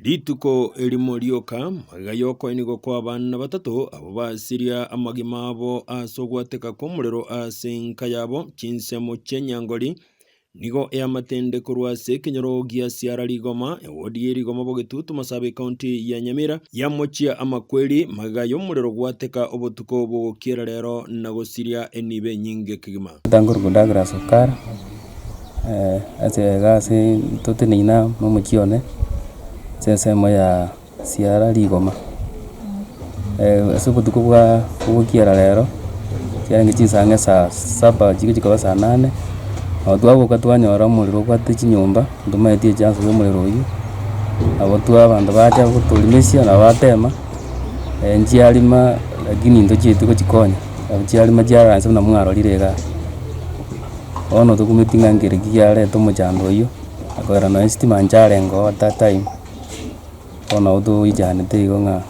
Rituko elimo rioka magayoko enigo kwa bana batatu abo basiria amagima abo asogwateka komurero asenka yabo chinsemo chenyangori nigo eamatende kurwase kinyorogia siara rigoma ewodi rigoma bogetutu masabe county ya Nyamira yamochia amakweli magayo murero gwateka obotuko bogokira rero na gosiria enibe nyinge kigima tangor gudagra sukar ase gase totenina momochione sese moya siara rigoma asubutuko bwa bogokiara rero kiange chinsange saa 7 chikaba saa 8 Otwabuka twanyora omuriro gwate chinyumba ntumaetie chance ya omuriro oyu abo abanto bacha gotolimesia na batema nchiarima lakini ntochiete gochikonya nchiarima chiaranse buna mwarorire iga bono tokumetinga ngere kiareta omochando oyu akoira na estima ncharengo at that time bono toichanete igo ng'a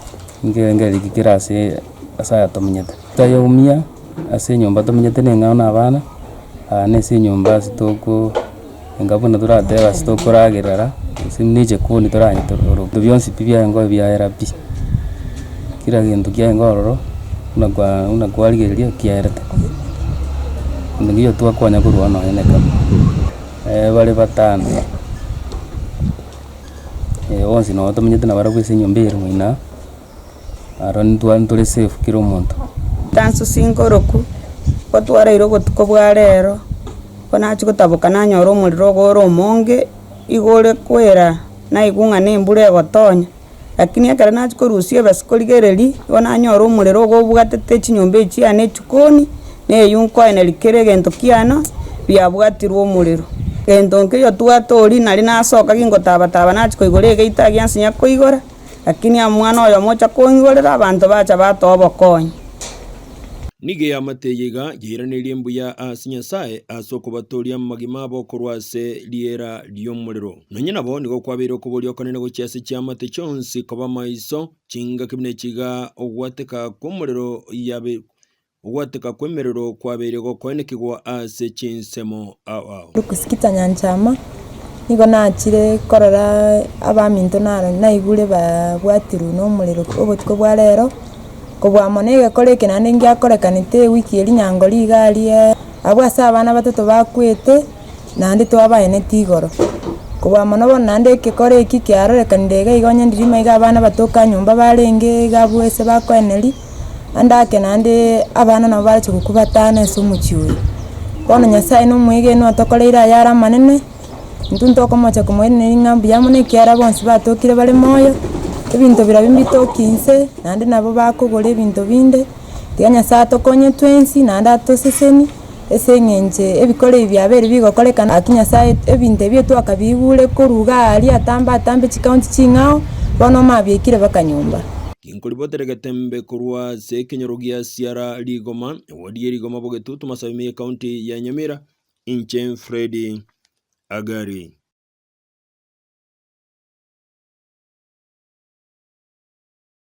ngere gikira ase asa tomenyete tayoumia ase nyumba tomenyete neng'ao na abana nese nyumba sitoko engabona turateba sitokoragirara simniche kuni toranyitoro byonsi bibya ngo bya RP kira gintu kya ngororo una kwarigeria kiarete ngiyo twakwanya kurwa no eneka bale batano onsi no tomenyete na barabwese nyumba iri muina aron ntore safe kiro muntu tansu singoroku kwatwara irogo tukobwa rero konachi gotaboka nanyora omuriro goro omonge igore kwera na igunga nembure gotonya lakini ekara nachi korusia basi korigereri onanyora omuriro gobwatete chinyomba echi ane chikoni neyunko enerikere gento kiano biabwatirwa omuriro gento nkiyo twatori nari nasoka gingotabataba nachi koigora egeita giansinya koigora lakini amwana oyo mocha koigorera abanto bacha batobokonya nige ya mateyega giraniriye mbuya asinyasaye asoko batoria magima bo kurwase liera lyomuriro nonye nabo nigo kwabire kuboria konene gochiase chiamate chonsi koba maiso chinga kibine chiga ogwateka komuriro yabe ogwateka kwemerero kwabire gokonekigwa ase chinsemo awa kusikita nyanchama nigo nachire korora abaminto naro naigure babwatiru no muriro obotuko bwa rero kobwa monege koreke nande ngiakorekanite wiki eri nyangori igarie abwasa abana batatu bakwete nande twabaene tigoro kobwa monobo nande kekore iki kiarorekanire ga igonya ndirima iga abana batoka nyumba barenge gabwese bakoeneri andake nande abana nabo barache gukubatana somuchiwe kono nyasaye no mwige no tokoreira yara manene ntunto mocha kumwene ngambu yamone kiara bonsi batokire bale moyo ebinto birabimbitokinse nande nabo bakogora ebinto binde tiganya saa tokonye twensi nande atoseseni eseng'enche ebikore byabere bigokorekana akinya saa ebinto ebio twakabibure koruga ali atambe chikaunti ching'ao bono mabiekire bakanyumba kinkoribotere gatembe kurwa se kinyorogia siara rigoma wodi rigoma bogetutu masabe county ya Nyamira inche Freddy Agari.